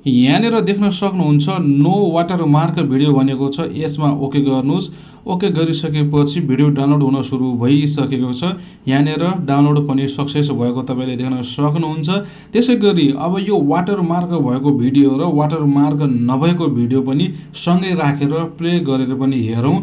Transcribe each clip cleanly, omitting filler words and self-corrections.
यहाँनिर देख्न सक्नुहुन्छ नो वाटरमार्क भिडियो भनेको छ। यसमा ओके गर्नुहोस्। ओके गरिसकेपछि भिडियो डाउनलोड हुन सुरु भइसकेको छ। यहाँनिर डाउनलोड पनि सक्सेस भएको तपाईँले देख्न सक्नुहुन्छ। त्यसैगरी अब यो वाटरमार्क भएको भिडियो र वाटरमार्क नभएको भिडियो पनि सँगै राखेर प्ले गरेर पनि हेरौँ।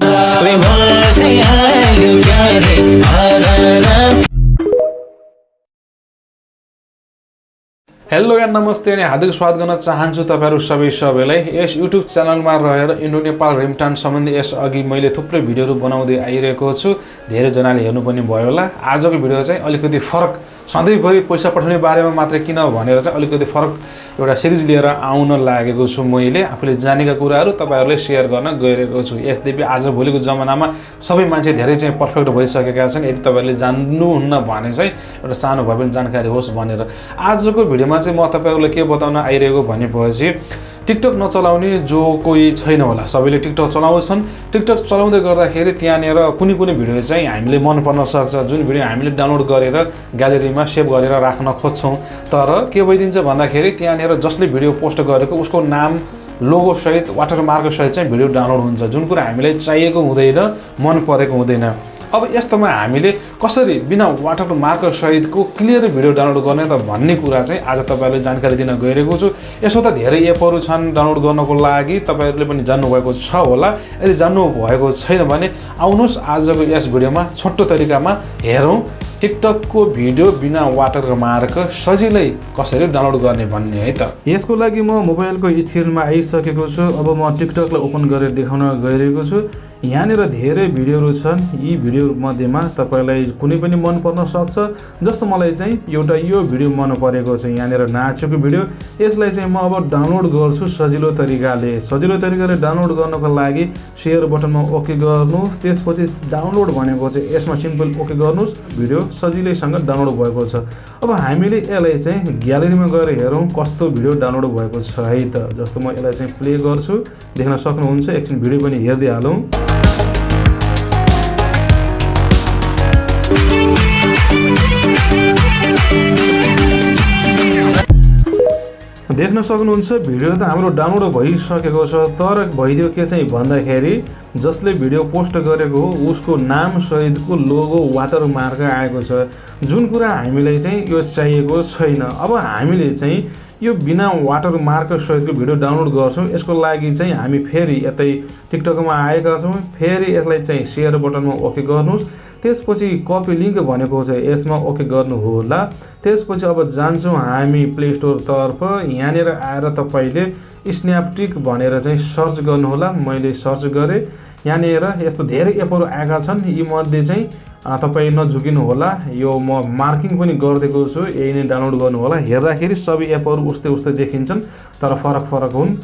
हेलो या नमस्ते अनि हार्दिक स्वागत गर्न चाहन्छु तपाईहरु सबैलाई यस युट्युब च्यानलमा रहेर इन्डो नेपाल रिमटान सम्बन्धी यस अघि मैले थुप्रै भिडियोहरु बनाउँदै आइरहेको छु। धेरै जनाले हेर्नु पनि भयो होला। आजको भिडियो चाहिँ अलिकति फरक, सधैँभरि पैसा पठाउने बारेमा मात्र किन भनेर चाहिँ अलिकति फरक एउटा सिरिज लिएर आउन लागेको छु। मैले आफूले जानेका कुराहरु तपाईहरुले शेयर गर्न गइरहेको छु। यसैले आज भोलिको जमानामा सबै मान्छे धेरै चाहिँ पर्फेक्ट भइसकेका छन्। यदि तपाईहरुले जान्नुहुन्न भने चाहिँ एउटा सानो भए पनि जानकारी होस् भनेर आजको भिडियोमा चाहिँ म तपाईहरुलाई के बताउन आइरहेको भनेपछि टिकटक नचलाउने जो कोही छैन होला। सबैले टिकटक चलाउँछन्। टिकटक चलाउँदै गर्दाखेरि त्यहाँनेर कुनै भिडियो चाहिँ हामीले मन पर्न सक्छ, जुन भिडियो हामीले डाउनलोड गरेर ग्यालेरीमा सेभ गरेर राख्न खोज्छौं। तर के भइदिन्छ भन्दाखेरि त्यहाँनेर जसले भिडियो पोस्ट गरेको उसको नाम लोगो सहित वाटरमार्क सहित चाहिँ भिडियो डाउनलोड हुन्छ, जुन कुरा हामीलाई चाहिएको हुँदैन, मन परेको हुँदैन। अब यस्तोमा हामीले कसरी बिना वाटरमार्क सहितको क्लियर भिडियो डाउनलोड गर्ने त भन्ने कुरा चाहिँ आज तपाईहरुलाई जानकारी दिन गइरहेको छु। यसो त धेरै एपहरु छन् डाउनलोड गर्नको लागि, तपाईहरुले पनि जान्नु भएको छ होला। यदि जान्नु भएको छैन भने आउनुस् आजको यस भिडियोमा छोटो तरिकामा हेरौं टिकटकको भिडियो बिना वाटरमार्क सजिलै कसरी डाउनलोड गर्ने भन्ने है त। यसको लागि म मोबाइलको स्क्रिनमा आइसकेको छु। अब म टिकटकलाई ओपन गरेर देखाउन गइरहेको छु। यहाँनिर धेरै भिडियोहरु छन्। यी भिडियो मध्येमा तपाईलाई कुनै पनि मन पर्न सक्छ। जस्तो मलाई चाहिँ एउटा यो भिडियो मन परेको छ, यहाँनिर नाचेको भिडियो। यसलाई चाहिँ म अब डाउनलोड गर्छु सजिलो तरिकाले। सजिलो तरिकाले डाउनलोड गर्नको लागि शेयर बटनमा ओके गर्नुस्। त्यसपछि डाउनलोड भनेको चाहिँ यसमा सिम्पल ओके गर्नुस्। भिडियो सजिलैसँग डाउनलोड भएको छ। अब हामीले यसलाई चाहिँ ग्यालेरीमा गएर हेरौँ कस्तो भिडियो डाउनलोड भएको छ है त। जस्तो म यसलाई चाहिँ प्ले गर्छु, देख्न सक्नुहुन्छ। एकछिन भिडियो पनि हेर्दै हालौँ। देख्न सक्नुहुन्छ भिडियो त हाम्रो डाउनलोड भइसकेको छ। तर भइदियो के चाहिँ भन्दाखेरि जसले भिडियो पोस्ट गरेको हो उसको नाम सहितको लोगो वाटरमार्क आएको छ, जुन कुरा हामीलाई चाहिँ यो चाहिएको छैन। अब हामीले चाहिँ यो बिना वाटरमार्क सहितको भिडियो डाउनलोड गर्छौं। यसको लागि चाहिँ हामी फेरि यतै टिकटकमा आएका छौं। फेरि यसलाई चाहिँ शेयर बटनमा ओके गर्नुस्। त्यसपछि कपी लिंक भनेको छ, यसमा ओके गर्नु होला। त्यसपछि अब जान्छौं हामी प्ले स्टोर तर्फ। यहाँनिर आएर तपाईले स्न्यापटिक भनेर चाहिँ सर्च गर्नु होला। मैले सर्च गरे। यहाँनिर यस्तो धेरै एपहरु आएका छन्। यी मध्ये चाहिँ तपाई नझुकिनु होला। यो म मार्किङ पनि गर्दिएको छु, यही नै डाउनलोड गर्नु होला। हेर्दाखेरि सबै एपहरु उस्तै देखिन्छन्, तर फरक हुन्।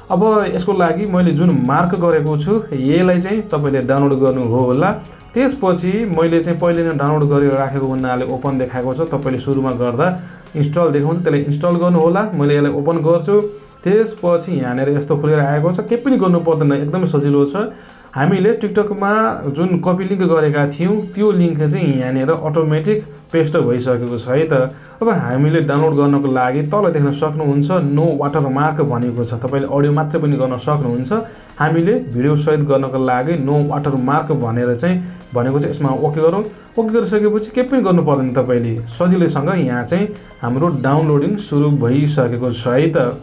अब यसको लागि मैले जुन मार्क गरेको छु यसलाई चाहिँ तपाईले डाउनलोड गर्नु होला। त्यसपछि मैले चाहिँ पहिले नै डाउनलोड गरेर राखेको हुनाले ओपन देखाएको छ। तपाईले सुरुमा गर्दा इन्स्टल देखाउँछ, त्यसलाई इन्स्टल गर्नु होला। मैले यसलाई ओपन गर्छु। त्यसपछि यहाँनिर यस्तो खुलेर आएको छ। केही पनि गर्नु पर्दैन, एकदमै सजिलो छ। हामीले टिकटकमा जुन कपी लिंक गरेका थियौं त्यो लिंक चाहिँ यहाँनिर अटोमेटिक पेस्ट भइसकेको छ है त। अब हामीले डाउनलोड गर्नको लागि तल देख्न सक्नुहुन्छ नो वाटरमार्क भनेको छ। तपाईले अडियो मात्र पनि गर्न सक्नुहुन्छ। हामीले भिडियो सहित गर्नको लागि नो वाटरमार्क भनेर चाहिँ भनेको चाहिँ यसमा ओके गरौँ। ओके गरिसकेपछि केही पनि गर्नु पर्दैन। तपाईले सजिलैसँग यहाँ चाहिँ हाम्रो डाउनलोडिङ सुरु भइसकेको छ है त।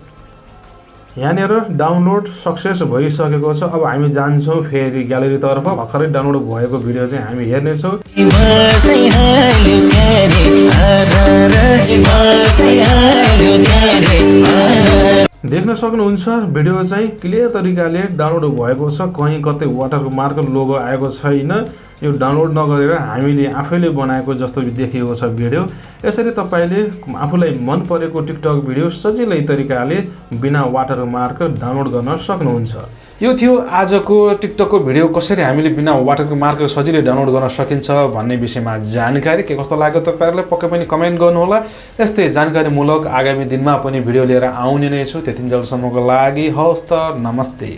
यहाँनिर डाउनलोड सक्सेस भइसकेको छ। अब हामी जान्छौं फेरि ग्यालेरी तर्फ। भर्खरै डाउनलोड भएको भिडियो चाहिँ हामी हेर्नेछौं। देख्न सक्नुहुन्छ भिडियो चाहिँ क्लियर तरिकाले डाउनलोड भएको छ। कहीँ कतै वाटरमार्क लोगो आएको छैन। यो डाउनलोड नगरेर हामीले आफैले बनाएको जस्तो देखिएको छ भिडियो। यसरी तपाईले आफूलाई मन परेको टिकटक भिडियो सजिलै तरिकाले बिना वाटरमार्क डाउनलोड गर्न सक्नुहुन्छ। यो थियो आजको टिकटकको भिडियो कसरी हामीले बिना वाटरमार्क सजिलै डाउनलोड गर्न सकिन्छ भन्ने विषयमा जानकारी। के कस्तो लाग्यो तपाईहरुलाई पक्कै पनि कमेन्ट गर्नु होला। यस्तै जानकारीमूलक आगामी दिनमा पनि भिडियो लिएर आउने नै छु। त्यतिन्जेलसम्मको लागि हवस् त, नमस्ते।